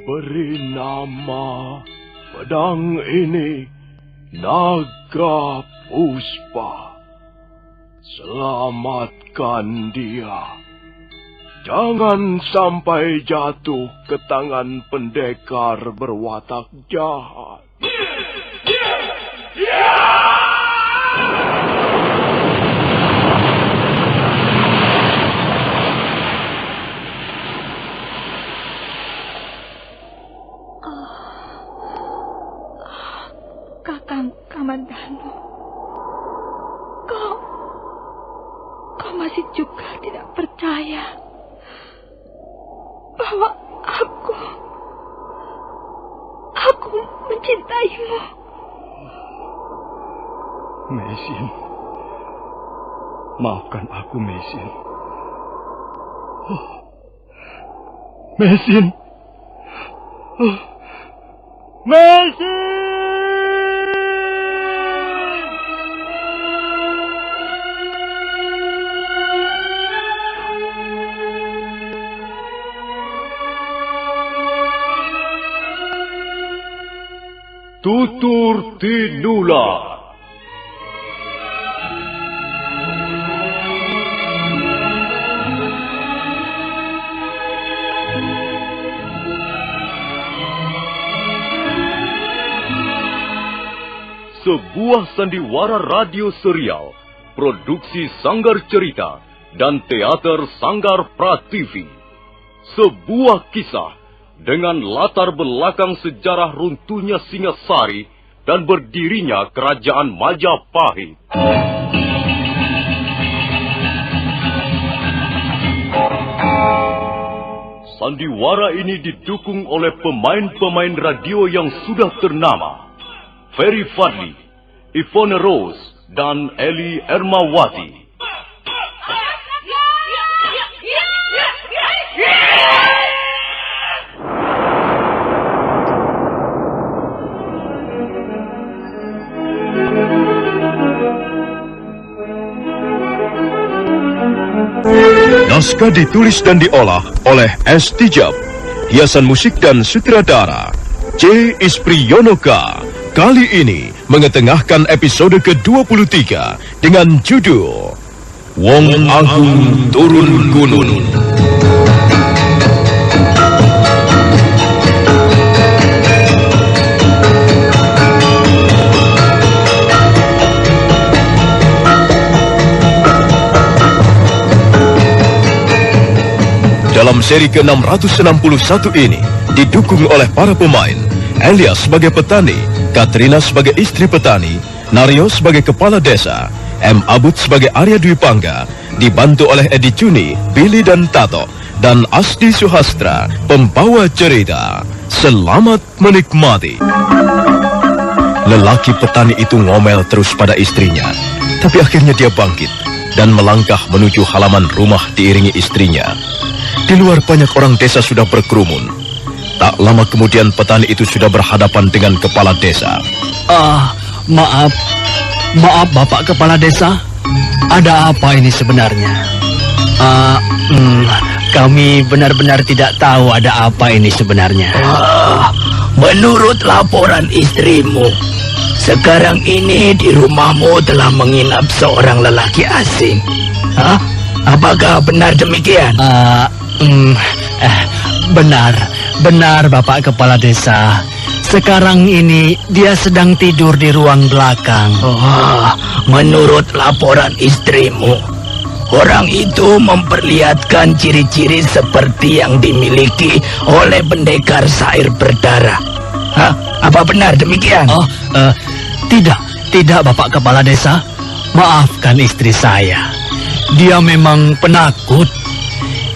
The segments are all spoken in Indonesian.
Beri nama pedang ini Naga Puspa. Selamatkan dia. Jangan sampai jatuh ke tangan pendekar berwatak jahat. Kakang Kamandanu, kau masih juga tidak percaya bahwa aku mencintaimu. Mesin, maafkan aku, Mesin. Mesin, Mesin. Tutur Tinula. Sebuah sandiwara radio serial, produksi Sanggar Cerita dan Teater Sanggar Prativi. Sebuah kisah dengan latar belakang sejarah runtuhnya Singasari dan berdirinya Kerajaan Majapahit. Sandiwara ini didukung oleh pemain-pemain radio yang sudah ternama. Ferry Fadli, Ivone Rose, dan Eli Ermawati. Naskah ditulis dan diolah oleh S. Tijab. Hiasan musik dan sutradara C. Ispriyonoka. Kali ini mengetengahkan episode ke-23 dengan judul Wong Agung Turun Gunung. Dalam seri ke-661 ini didukung oleh para pemain Elias sebagai petani, Katrina sebagai istri petani, Naryo sebagai kepala desa, M. Abud sebagai Arya Dwi Pangga, dibantu oleh Edi Cuni, Billy dan Tato, dan Asdi Suhastra, pembawa cerita. Selamat menikmati. Lelaki petani itu ngomel terus pada istrinya, tapi akhirnya dia bangkit dan melangkah menuju halaman rumah diiringi istrinya. Di luar banyak orang desa sudah berkerumun. Tak lama kemudian petani itu sudah berhadapan dengan kepala desa. Maaf Bapak Kepala Desa. Ada apa ini sebenarnya? Kami benar-benar tidak tahu ada apa ini sebenarnya. Menurut laporan istrimu, sekarang ini di rumahmu telah menginap seorang lelaki asing. Apakah benar demikian? Benar Bapak Kepala Desa. Sekarang ini dia sedang tidur di ruang belakang. Menurut laporan istrimu, orang itu memperlihatkan ciri-ciri seperti yang dimiliki oleh pendekar Sair Berdarah. Apa benar demikian? Tidak Bapak Kepala Desa. Maafkan istri saya. Dia memang penakut.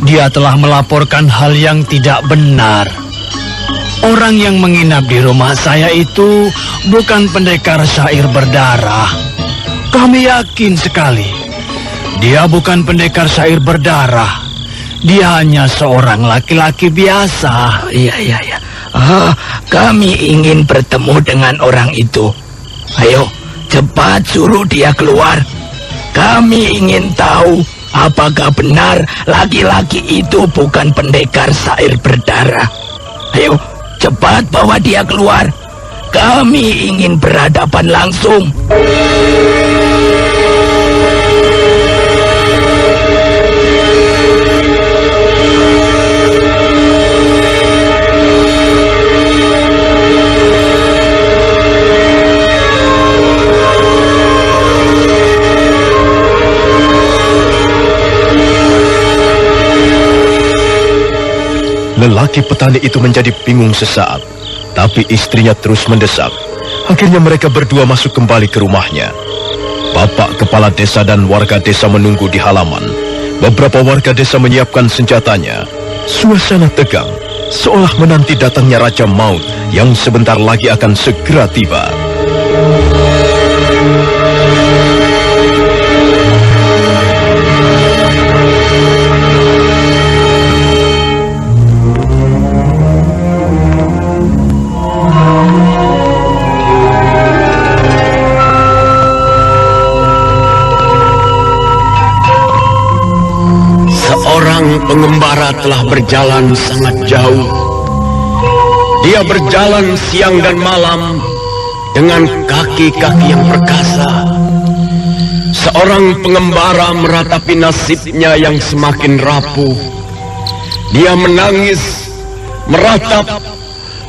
Dia telah melaporkan hal yang tidak benar. Orang yang menginap di rumah saya itu bukan pendekar Sair Berdarah. Kami yakin sekali. Dia bukan pendekar Sair Berdarah. Dia hanya seorang laki-laki biasa. Iya. Kami ingin bertemu dengan orang itu. Ayo, cepat suruh dia keluar. Kami ingin tahu apakah benar laki-laki itu bukan pendekar Sair Berdarah. Ayo, cepat bawa dia keluar. Kami ingin berhadapan langsung. Lelaki petani itu menjadi bingung sesaat, tapi istrinya terus mendesak. Akhirnya mereka berdua masuk kembali ke rumahnya. Bapak kepala desa dan warga desa menunggu di halaman. Beberapa warga desa menyiapkan senjatanya. Suasana tegang, seolah menanti datangnya Raja Maut yang sebentar lagi akan segera tiba. Seorang pengembara telah berjalan sangat jauh. Dia berjalan siang dan malam dengan kaki-kaki yang perkasa. Seorang pengembara meratapi nasibnya yang semakin rapuh. Dia menangis, meratap,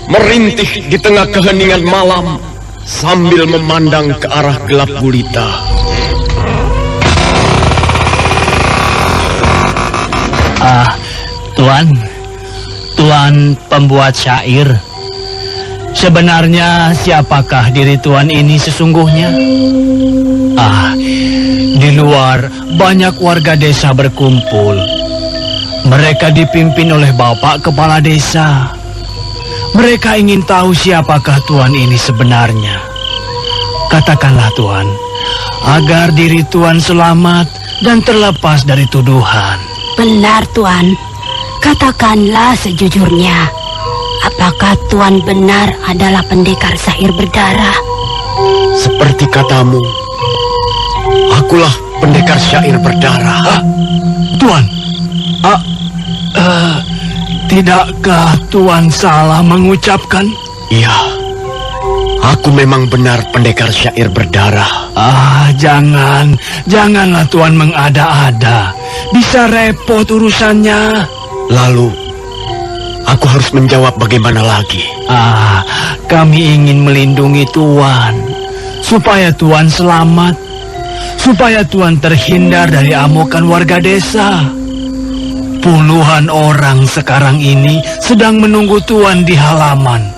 merintih di tengah keheningan malam sambil memandang ke arah gelap gulita. Tuan pembuat syair. Sebenarnya siapakah diri Tuan ini sesungguhnya? Di luar banyak warga desa berkumpul. Mereka dipimpin oleh Bapak Kepala Desa. Mereka ingin tahu siapakah Tuan ini sebenarnya. Katakanlah Tuan, agar diri Tuan selamat dan terlepas dari tuduhan. Benar, Tuan. Katakanlah sejujurnya. Apakah Tuan benar adalah pendekar syair berdarah? Seperti katamu, akulah pendekar syair berdarah. Tuan, tidakkah Tuan salah mengucapkan? Iya, aku memang benar pendekar syair berdarah. Janganlah Tuan mengada-ada. Bisa repot urusannya. Lalu, aku harus menjawab bagaimana lagi? Kami ingin melindungi Tuan, supaya Tuan selamat, supaya Tuan terhindar dari amukan warga desa. Puluhan orang sekarang ini sedang menunggu Tuan di halaman.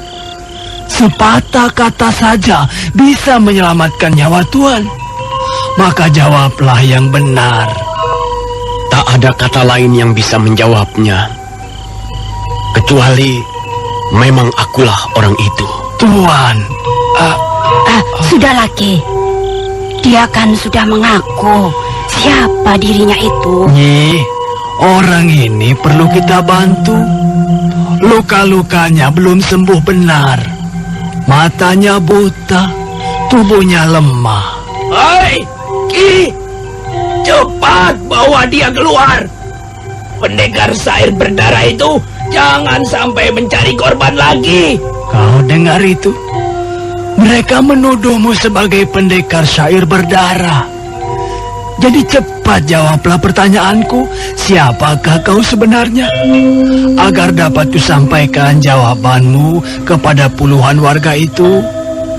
Sepatah kata saja bisa menyelamatkan nyawa Tuan. Maka jawablah yang benar. Tak ada kata lain yang bisa menjawabnya, kecuali memang akulah orang itu. Tuan, Sudah lagi. Dia kan sudah mengaku siapa dirinya itu. Nyi, orang ini perlu kita bantu. Luka-lukanya belum sembuh benar. Matanya buta, tubuhnya lemah. Hai, Ki! Cepat bawa dia keluar. Pendekar syair berdarah itu jangan sampai mencari korban lagi. Kau dengar itu? Mereka menuduhmu sebagai pendekar syair berdarah. Jadi cepat jawablah pertanyaanku. Siapakah kau sebenarnya? Agar dapat kusampaikan jawabanmu kepada puluhan warga itu.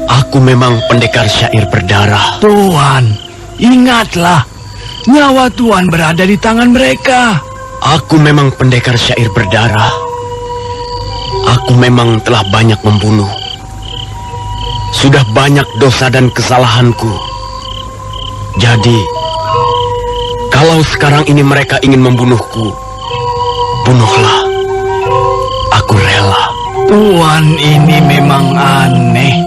Aku memang pendekar syair berdarah. Tuan, ingatlah. Nyawa Tuan berada di tangan mereka. Aku memang pendekar syair berdarah. Aku memang telah banyak membunuh. Sudah banyak dosa dan kesalahanku. Jadi, kalau sekarang ini mereka ingin membunuhku, bunuhlah. Aku rela. Tuan ini memang aneh.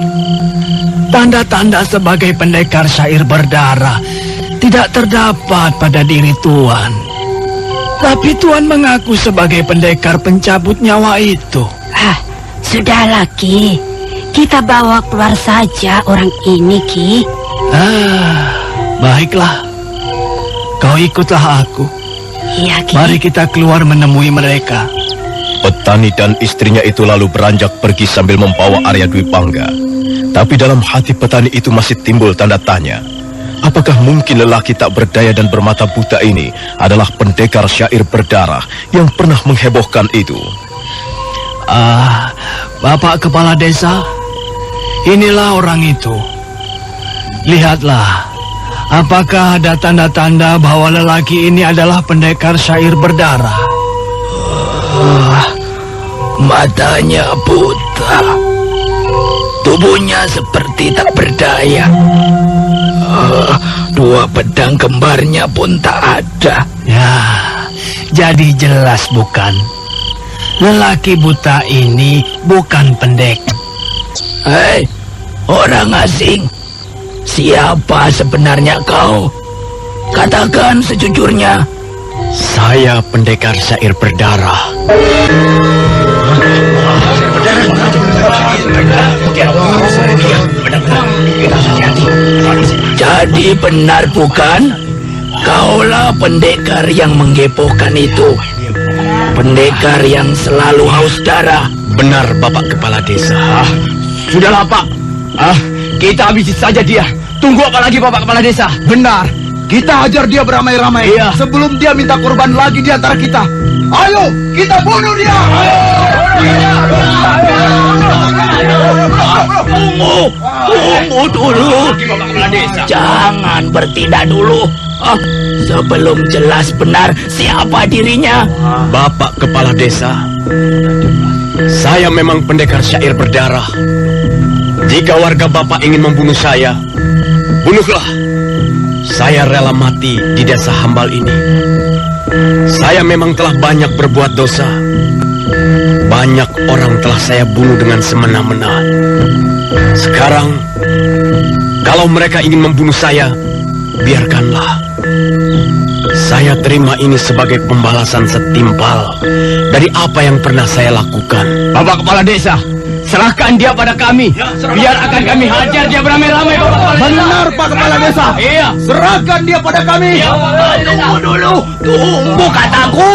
Tanda-tanda sebagai pendekar syair berdarah tidak terdapat pada diri Tuan. Tapi Tuan mengaku sebagai pendekar pencabut nyawa itu. Sudah lagi. Kita bawa keluar saja orang ini, Ki. Baiklah. Kau ikutlah aku. Iya, Ki. Mari kita keluar menemui mereka. Petani dan istrinya itu lalu beranjak pergi sambil membawa Arya Dwi Pangga. Tapi dalam hati petani itu masih timbul tanda tanya. Apakah mungkin lelaki tak berdaya dan bermata buta ini adalah pendekar syair berdarah yang pernah menghebohkan itu? Bapak Kepala Desa, inilah orang itu. Lihatlah, apakah ada tanda-tanda bahwa lelaki ini adalah pendekar syair berdarah? Matanya buta, tubuhnya seperti tak berdaya. Dua pedang kembarnya pun tak ada. Ya, jadi jelas bukan. Lelaki buta ini bukan pendekar. Hei, orang asing, siapa sebenarnya kau? Katakan sejujurnya. Saya pendekar syair berdarah. Jadi benar bukan? Kaulah pendekar yang menggepohkan itu. Pendekar yang selalu haus darah. Benar, Bapak Kepala Desa. Sudahlah, Pak. Kita habisi saja dia. Tunggu apa lagi, Bapak Kepala Desa? Benar. Kita hajar dia beramai-ramai. Iya. Sebelum dia minta korban lagi di antara kita. Ayo, kita bunuh dia. Tunggu dulu. Jangan bertindak dulu. Sebelum jelas benar siapa dirinya. Bapak Kepala Desa, saya memang pendekar syair berdarah. Jika warga Bapak ingin membunuh saya, bunuhlah. Saya rela mati di desa Hambal ini. Saya memang telah banyak berbuat dosa. Banyak orang telah saya bunuh dengan semena-mena. Sekarang, kalau mereka ingin membunuh saya, biarkanlah. Saya terima ini sebagai pembalasan setimpal dari apa yang pernah saya lakukan. Bapak Kepala Desa, serahkan dia pada kami. Biar akan kami hajar dia beramai-ramai, Bapak Kepala Desa. Benar, Pak Kepala Desa. Iya. Serahkan dia pada kami. Tunggu dulu. Tunggu kataku.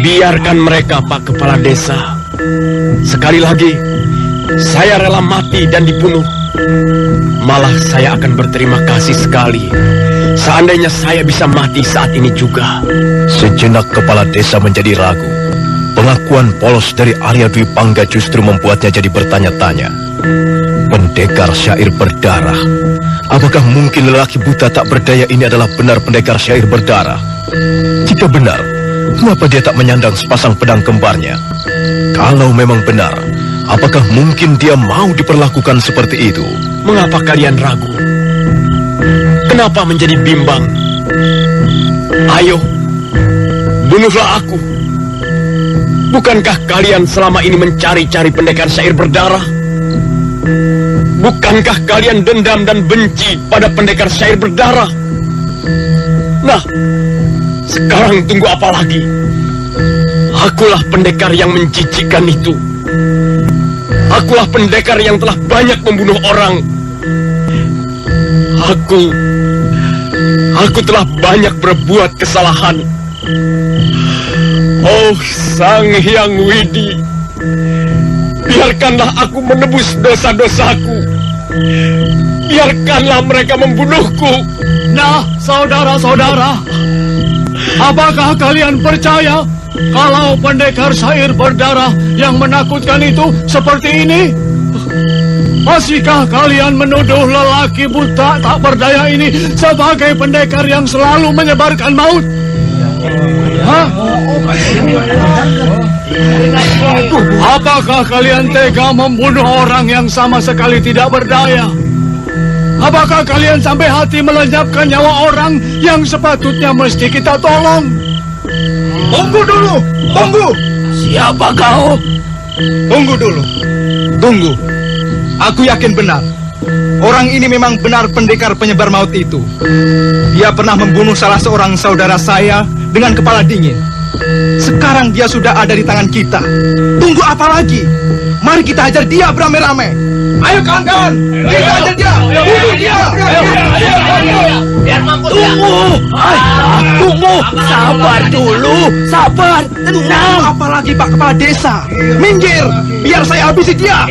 Biarkan mereka, Pak Kepala Desa. Sekali lagi, saya rela mati dan dibunuh. Malah saya akan berterima kasih sekali seandainya saya bisa mati saat ini juga. Sejenak kepala desa menjadi ragu. Pengakuan polos dari Arya Dwi Pangga justru membuatnya jadi bertanya-tanya. Pendekar syair berdarah. Apakah mungkin lelaki buta tak berdaya ini adalah benar pendekar syair berdarah? Jika benar, mengapa dia tak menyandang sepasang pedang kembarnya? Kalau memang benar, apakah mungkin dia mau diperlakukan seperti itu? Mengapa kalian ragu? Kenapa menjadi bimbang? Ayo, bunuhlah aku. Bukankah kalian selama ini mencari-cari pendekar syair berdarah? Bukankah kalian dendam dan benci pada pendekar syair berdarah? Nah, sekarang tunggu apa lagi? Akulah pendekar yang menjijikkan itu. Akulah pendekar yang telah banyak membunuh orang. Aku telah banyak berbuat kesalahan. Oh, Sang Hyang Widi, biarkanlah aku menebus dosa-dosaku. Biarkanlah mereka membunuhku. Nah, saudara-saudara, apakah kalian percaya kalau pendekar syair berdarah yang menakutkan itu seperti ini? Masihkah kalian menuduh lelaki buta tak berdaya ini sebagai pendekar yang selalu menyebarkan maut? Hah? Apakah kalian tega membunuh orang yang sama sekali tidak berdaya? Apakah kalian sampai hati melenyapkan nyawa orang yang sepatutnya mesti kita tolong? Tunggu dulu. Tunggu. Siapa kau? Tunggu dulu. Tunggu. Aku yakin benar. Orang ini memang benar pendekar penyebar maut itu. Dia pernah membunuh salah seorang saudara saya dengan kepala dingin. Sekarang dia sudah ada di tangan kita. Tunggu apa lagi? Mari kita hajar dia beramai-ramai. Ayo kawan-kawan, kita ajar dia. Bunuh dia. Tunggu, sabar dulu, sabar, tenang. Apalagi Pak Kepala Desa. Minggir, biar saya habisi dia.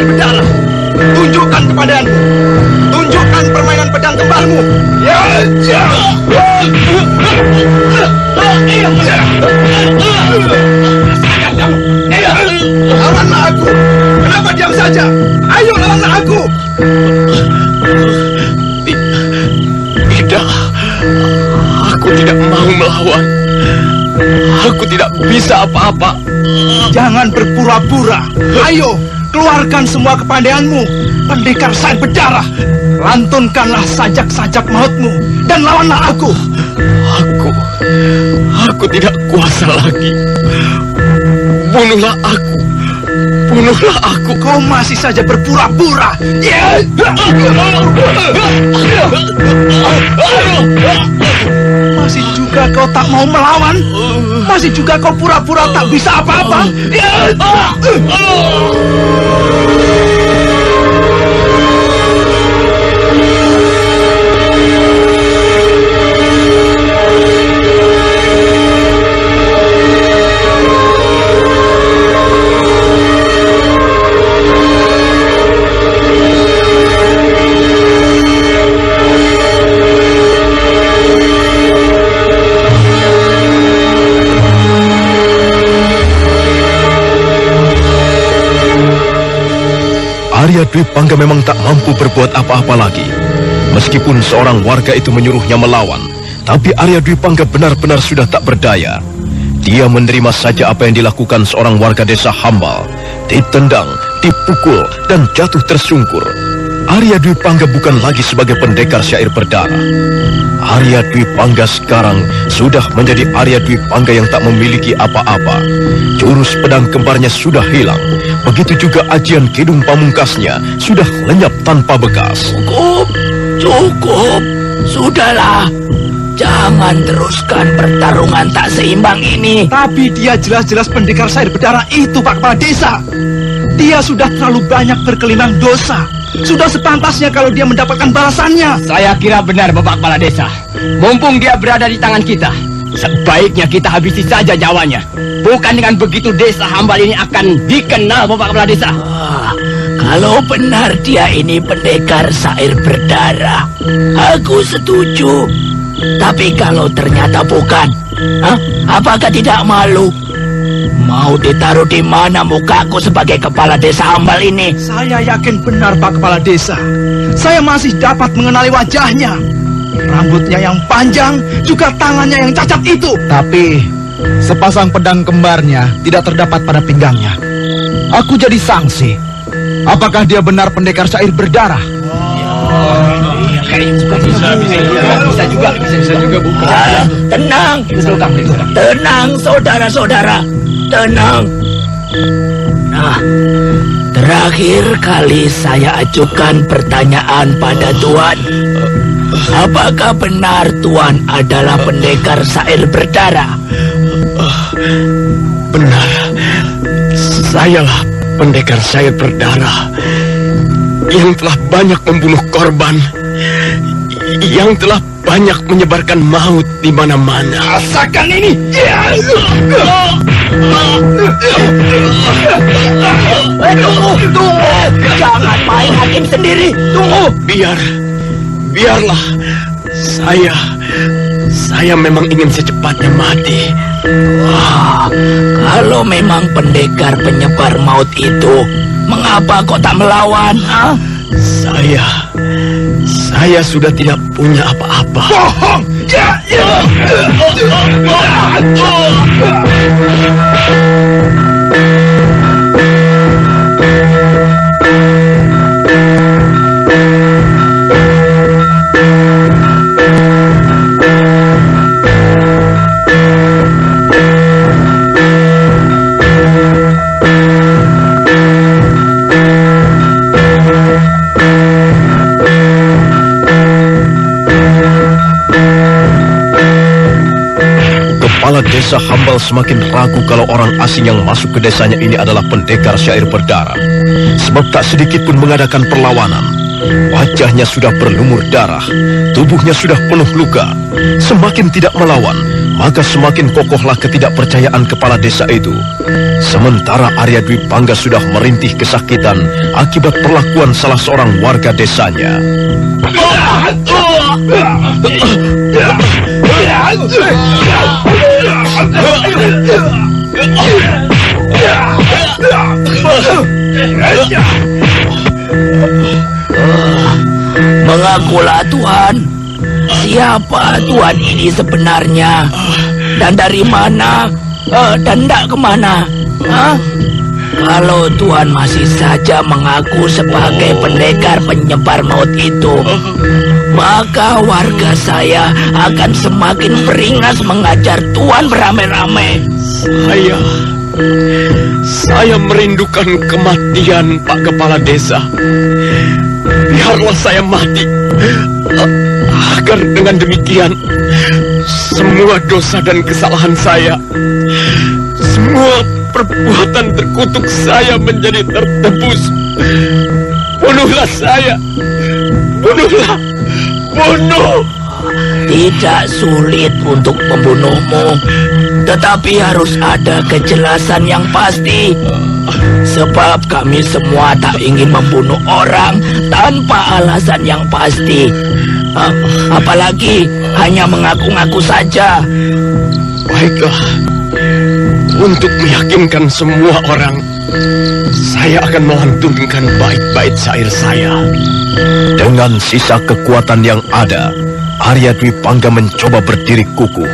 Berdarah, tunjukkan kepadaku, tunjukkan permainan pedang kembarmu. Lawanlah aku. Kenapa diam saja? Ayo lawanlah aku. Tidak, aku tidak mau melawan. Aku tidak bisa apa-apa. Jangan berpura-pura. Ayo, keluarkan semua kepandaianmu, pendekar syair berdarah. Lantunkanlah sajak-sajak mautmu dan lawanlah aku. Aku tidak kuasa lagi. Bunuhlah aku. Bunuhlah aku. Kau masih saja berpura-pura. Masih juga kau tak mau melawan? Masih juga kau pura-pura tak bisa apa-apa? Arya Dwi Pangga memang tak mampu berbuat apa-apa lagi. Meskipun seorang warga itu menyuruhnya melawan, tapi Arya Dwi Pangga benar-benar sudah tak berdaya. Dia menerima saja apa yang dilakukan seorang warga desa Hambal. Ditendang, dipukul, dan jatuh tersungkur. Arya Dwi Pangga bukan lagi sebagai pendekar syair berdarah. Arya Dwi Pangga sekarang sudah menjadi Arya Dwi Pangga yang tak memiliki apa-apa. Jurus pedang kembarnya sudah hilang. Begitu juga ajian kidung pamungkasnya sudah lenyap tanpa bekas. Cukup, sudahlah. Jangan teruskan pertarungan tak seimbang ini. Tapi dia jelas-jelas pendekar syair berdarah itu, Pak Kepala Desa. Dia sudah terlalu banyak berkelimang dosa. Sudah sepantasnya kalau dia mendapatkan balasannya. Saya kira benar, Bapak Kepala Desa. Mumpung dia berada di tangan kita, sebaiknya kita habisi saja nyawanya. Bukan dengan begitu desa Hambal ini akan dikenal, Bapak Kepala Desa. Kalau benar dia ini pendekar syair berdarah, aku setuju. Tapi kalau ternyata bukan, apakah tidak malu? Mau ditaruh di mana mukaku sebagai kepala desa Hambal ini? Saya yakin benar, Pak Kepala Desa. Saya masih dapat mengenali wajahnya. Rambutnya yang panjang, juga tangannya yang cacat itu. Tapi sepasang pedang kembarnya tidak terdapat pada pinggangnya. Aku jadi sangsi. Apakah dia benar pendekar syair berdarah? Bisa juga Bu. Tenang, tenang saudara-saudara, tenang. Nah, terakhir kali saya ajukan pertanyaan pada Tuan. Apakah benar Tuan adalah pendekar syair berdarah? Benar. Sayalah pendekar syair berdarah yang telah banyak membunuh korban, yang telah banyak menyebarkan maut di mana-mana. Rasakan ini. Tunggu, jangan main hakim sendiri. Tunggu. Biarlah. Saya memang ingin secepatnya mati. Wah, kalau memang pendekar penyebar maut itu, mengapa kau tak melawan? Saya sudah tidak punya apa-apa. Bohong! Kepala desa Hambal semakin ragu kalau orang asing yang masuk ke desanya ini adalah pendekar syair berdarah. Sebab tak sedikit pun mengadakan perlawanan. Wajahnya sudah berlumur darah, tubuhnya sudah penuh luka. Semakin tidak melawan, maka semakin kokohlah ketidakpercayaan kepala desa itu. Sementara Arya Dwi Pangga sudah merintih kesakitan akibat perlakuan salah seorang warga desanya. Mengakulah Tuhan, siapa Tuhan ini sebenarnya? Dan dari mana? Dan tidak kemana? Kalau Tuhan masih saja mengaku sebagai pendekar penyebar maut itu, maka warga saya akan semakin beringas mengajar Tuhan beramai-ramai. Saya merindukan kematian, Pak Kepala Desa. Biarlah saya mati, agar dengan demikian semua dosa dan kesalahan saya, semua perbuatan terkutuk saya menjadi tertebus. Bunuhlah saya, bunuhlah, bunuh. Tidak sulit untuk membunuhmu, tetapi harus ada kejelasan yang pasti. Sebab kami semua tak ingin membunuh orang tanpa alasan yang pasti. Apalagi hanya mengaku-ngaku saja. Baiklah, untuk meyakinkan semua orang, saya akan melantunkan bait-bait syair saya. Dengan sisa kekuatan yang ada, Arya Dwi Pangga mencoba berdiri kukuh.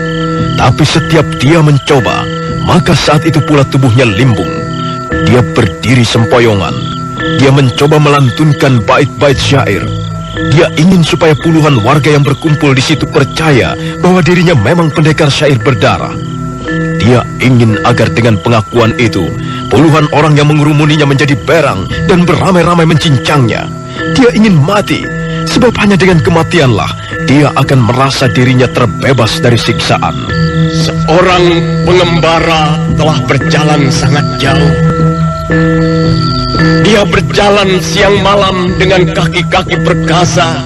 Tapi setiap dia mencoba, maka saat itu pula tubuhnya limbung. Dia berdiri sempoyongan. Dia mencoba melantunkan bait-bait syair. Dia ingin supaya puluhan warga yang berkumpul di situ percaya bahwa dirinya memang pendekar syair berdarah. Dia ingin agar dengan pengakuan itu, puluhan orang yang mengerumuninya menjadi berang dan beramai-ramai mencincangnya. Dia ingin mati, sebab hanya dengan kematianlah dia akan merasa dirinya terbebas dari siksaan. Seorang pengembara telah berjalan sangat jauh. Dia berjalan siang malam dengan kaki-kaki perkasa.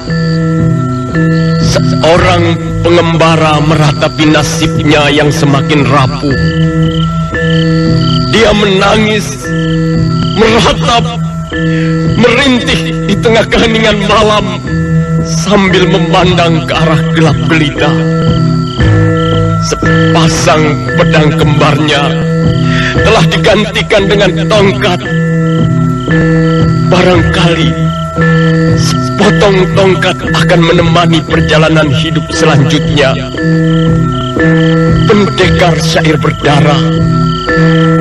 Seorang pengembara meratapi nasibnya yang semakin rapuh. Dia menangis, meratap, merintih di tengah keheningan malam sambil memandang ke arah gelap gelita. Sepasang pedang kembarnya telah digantikan dengan tongkat. Barangkali sepotong tongkat akan menemani perjalanan hidup selanjutnya. Pendekar syair berdarah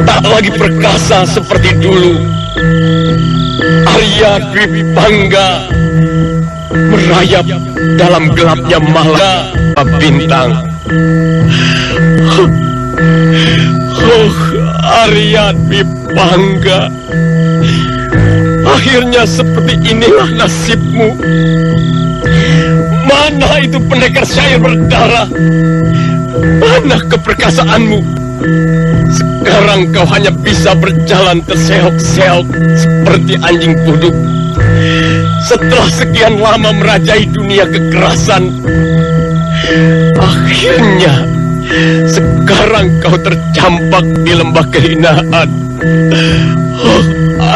tak lagi perkasa seperti dulu. Arya Dwi Pangga merayap dalam gelapnya malam bintang. Oh, Arya Dwi Pangga, akhirnya seperti inilah nasibmu. Mana itu pendekar syair berdarah? Mana keperkasaanmu? Sekarang kau hanya bisa berjalan terseok-seok seperti anjing buduk. Setelah sekian lama merajai dunia kekerasan, akhirnya sekarang kau tercampak di lembah kehinaan. Oh,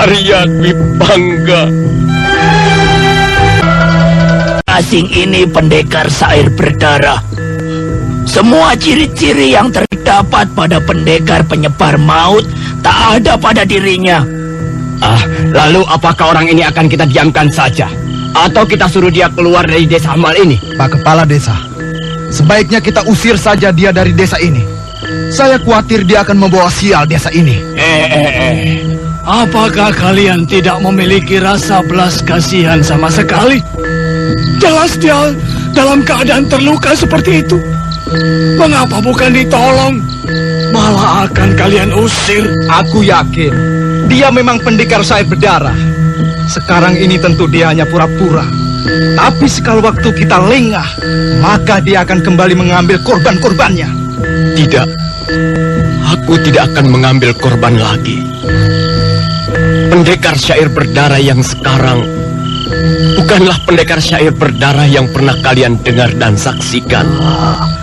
Arya Dwi Pangga. Asing ini pendekar syair berdarah. Semua ciri-ciri yang terdapat pada pendekar penyebar maut tak ada pada dirinya. Lalu apakah orang ini akan kita diamkan saja? Atau kita suruh dia keluar dari desa hambal ini? Pak Kepala Desa, sebaiknya kita usir saja dia dari desa ini. Saya khawatir dia akan membawa sial desa ini. Apakah kalian tidak memiliki rasa belas kasihan sama sekali? Jelas dia dalam keadaan terluka seperti itu. Mengapa bukan ditolong? Malah akan kalian usir. Aku yakin dia memang pendekar syair berdarah. Sekarang ini tentu dia hanya pura-pura. Tapi sekali waktu kita lengah, maka dia akan kembali mengambil korban-korbannya. Tidak, aku tidak akan mengambil korban lagi. Pendekar syair berdarah yang sekarang bukanlah pendekar syair berdarah yang pernah kalian dengar dan saksikan.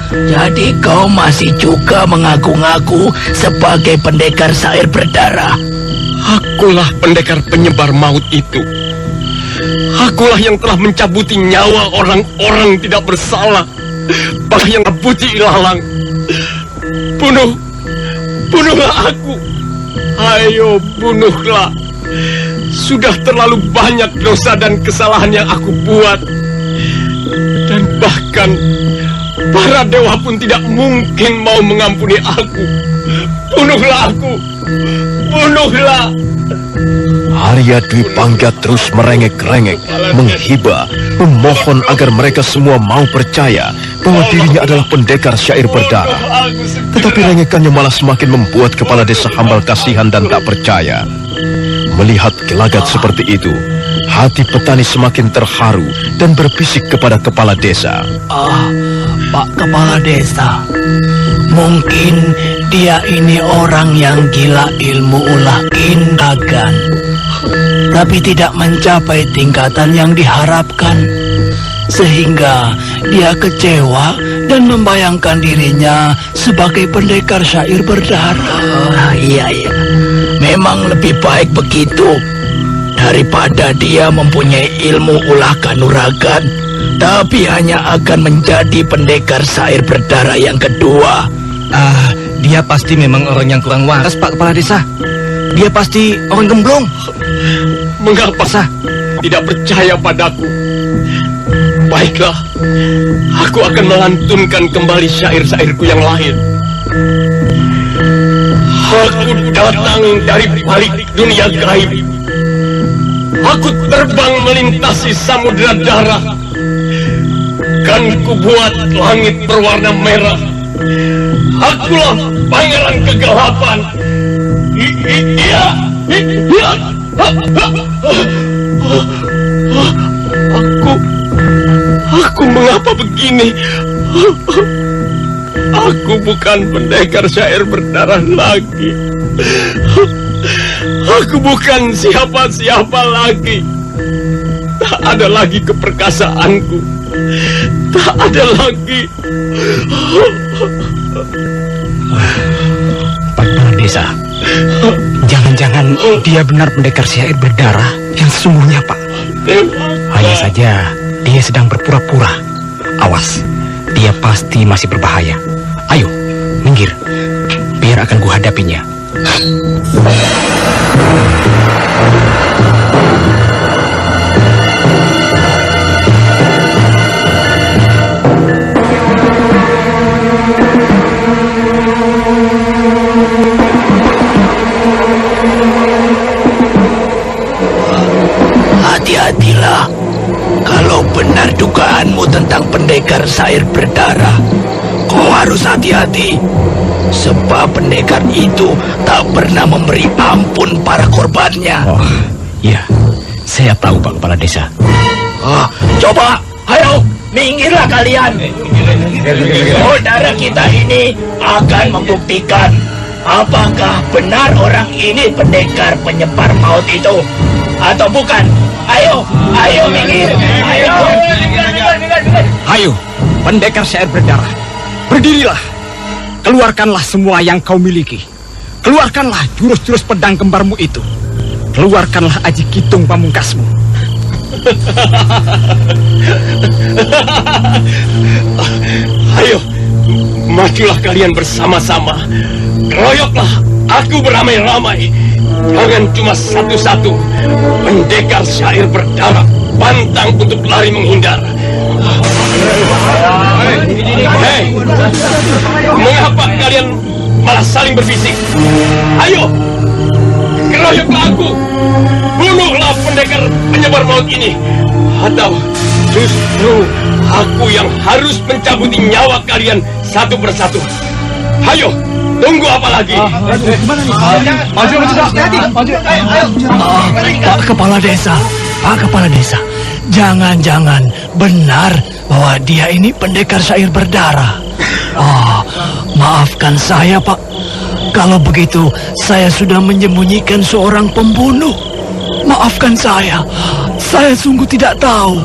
Jadi kau masih juga mengaku-ngaku sebagai pendekar syair berdarah? Akulah pendekar penyebar maut itu. Akulah yang telah mencabuti nyawa orang-orang tidak bersalah. Bahkan yang mencabuti ilalang. Bunuhlah aku. Ayo bunuhlah. Sudah terlalu banyak dosa dan kesalahan yang aku buat. Dan bahkan para dewa pun tidak mungkin mau mengampuni aku. Bunuhlah aku. Bunuhlah. Arya Dwi Pangga terus merengek-rengek, menghibah, memohon agar mereka semua mau percaya bahwa dirinya adalah pendekar syair berdarah. Tetapi rengekannya malah semakin membuat kepala desa hambal kasihan dan tak percaya. Melihat gelagat seperti itu, hati petani semakin terharu dan berbisik kepada kepala desa. Pak Kepala Desa, mungkin dia ini orang yang gila ilmu ulah kindagan, tapi tidak mencapai tingkatan yang diharapkan, sehingga dia kecewa dan membayangkan dirinya sebagai pendekar syair berdarah. Iya, memang lebih baik begitu daripada dia mempunyai ilmu ulah kanuragan, tapi hanya akan menjadi pendekar syair berdarah yang kedua. Dia pasti memang orang yang kurang waras, Pak Kepala Desa. Dia pasti orang gemblong. Mengapa tidak percaya padaku? Baiklah, aku akan melantunkan kembali syair-syairku yang lain. Aku datang dari balik dunia gaib. Aku terbang melintasi samudera darah. Kan ku buat langit berwarna merah. Akulah pangeran kegelapan. Aku mengapa begini? Aku bukan pendekar syair berdarah lagi. Aku bukan siapa-siapa lagi. Tak ada lagi keperkasaanku. Tak ada lagi. Pak Kepala Desa, jangan-jangan dia benar pendekar syair berdarah yang sesungguhnya, Pak. Hanya saja dia sedang berpura-pura. Awas, dia pasti masih berbahaya. Ayo, minggir. Biar akan kuhadapinya. Hati-hatilah. Kalau benar dugaanmu tentang pendekar syair berdarah, kau harus hati-hati. Sebab pendekar itu tak pernah memberi ampun para korbannya. Oh, iya. Saya tahu, Pak Kepala Desa. Coba, ayo, minggirlah kalian. Saudara kita ini akan membuktikan apakah benar orang ini pendekar penyebar maut itu atau bukan. Ayo minggir. Ayo, pendekar syair berdarah. Berdirilah. Keluarkanlah semua yang kau miliki. Keluarkanlah jurus-jurus pedang kembarmu itu. Keluarkanlah aji kitung pamungkasmu. Ayo, majulah kalian bersama-sama. Keroyoklah aku beramai-ramai. Jangan cuma satu-satu. Pendekar syair berdarah pantang untuk lari menghindar. Hei, mengapa kalian malah saling berbisik? Ayo, keroyoklah aku. Bunuhlah pendekar penyebar maut ini. Atau justru aku yang harus mencabuti nyawa kalian satu persatu. Ayo, tunggu apa lagi? Pak Kepala Desa, Pak Kepala Desa, jangan-jangan benar bahwa dia ini pendekar syair berdarah. Maafkan saya, Pak. Kalau begitu, saya sudah menyembunyikan seorang pembunuh. Maafkan saya sungguh tidak tahu.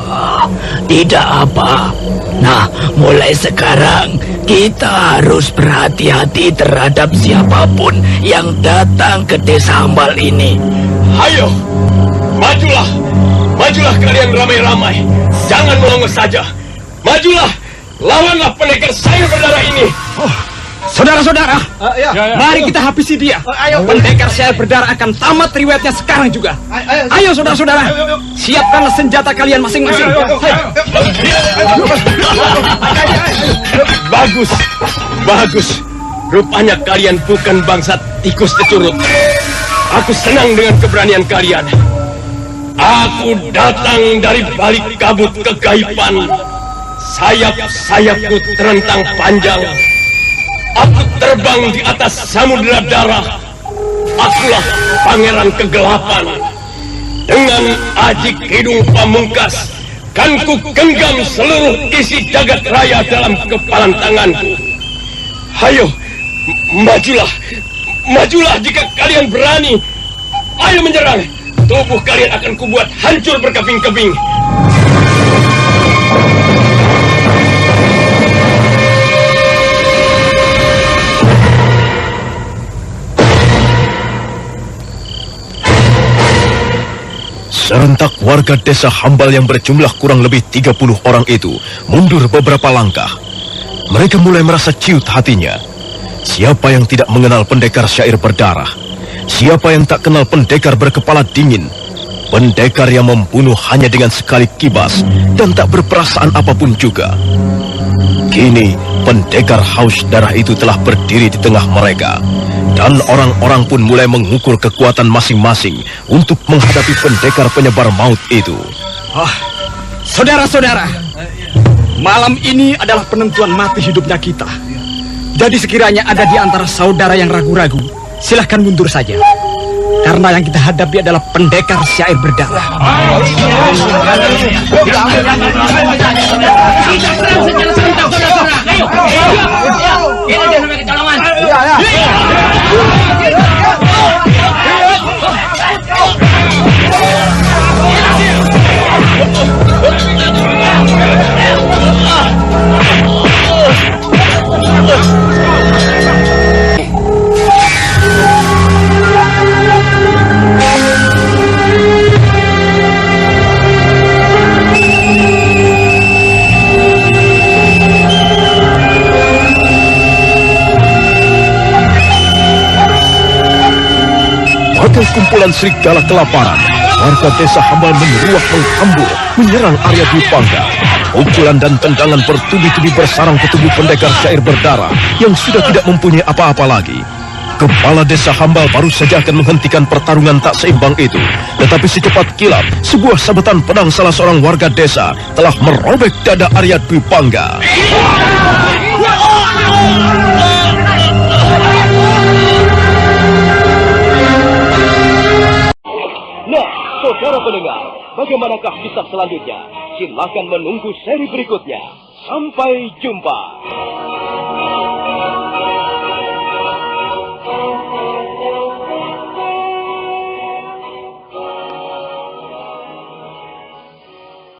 Tidak apa. Nah, mulai sekarang kita harus berhati-hati terhadap siapapun yang datang ke desa Hambal ini. Ayo, majulah. Majulah kalian ramai-ramai. Jangan melongo saja. Majulah. Lawanlah pendekar syair berdarah ini. Saudara-saudara, mari kita habisi dia. Pendekar syair berdarah akan tamat riwayatnya sekarang juga. Ayo saudara-saudara, siapkanlah senjata kalian masing-masing. Bagus, bagus. Rupanya kalian bukan bangsa tikus kecurut. Aku senang dengan keberanian kalian. Aku datang dari balik kabut kegaiban. Sayap-sayapku terentang panjang. Aku terbang di atas samudera darah. Akulah pangeran kegelapan. Dengan ajik hidung pamungkas, kan ku genggam seluruh isi jagat raya dalam kepalan tanganku. Ayo, majulah. Majulah jika kalian berani. Ayo menyerang. Tubuh kalian akan kubuat hancur berkeping-keping. Serentak warga desa Hambal yang berjumlah kurang lebih 30 orang itu mundur beberapa langkah. Mereka mulai merasa ciut hatinya. Siapa yang tidak mengenal pendekar syair berdarah? Siapa yang tak kenal pendekar berkepala dingin? Pendekar yang membunuh hanya dengan sekali kibas dan tak berperasaan apapun juga. Kini pendekar haus darah itu telah berdiri di tengah mereka. Dan orang-orang pun mulai mengukur kekuatan masing-masing untuk menghadapi pendekar penyebar maut itu. Saudara-saudara, malam ini adalah penentuan mati hidupnya kita. Jadi sekiranya ada di antara saudara yang ragu-ragu, silahkan mundur saja. Karena yang kita hadapi adalah pendekar syair berdarah. Bagai kumpulan serigala kelaparan, warga desa Hambal menyeruak menghambur, menyerang area Dwi Pangga. Pukulan dan tendangan bertubi-tubi bersarang ke tubuh pendekar syair berdarah yang sudah tidak mempunyai apa-apa lagi. Kepala desa Hambal baru saja akan menghentikan pertarungan tak seimbang itu. Tetapi secepat kilat, sebuah sabetan pedang salah seorang warga desa telah merobek dada Arya Dwi Pangga. Nah, saudara pendengar, bagaimanakah kisah selanjutnya? Silakan menunggu seri berikutnya. Sampai jumpa.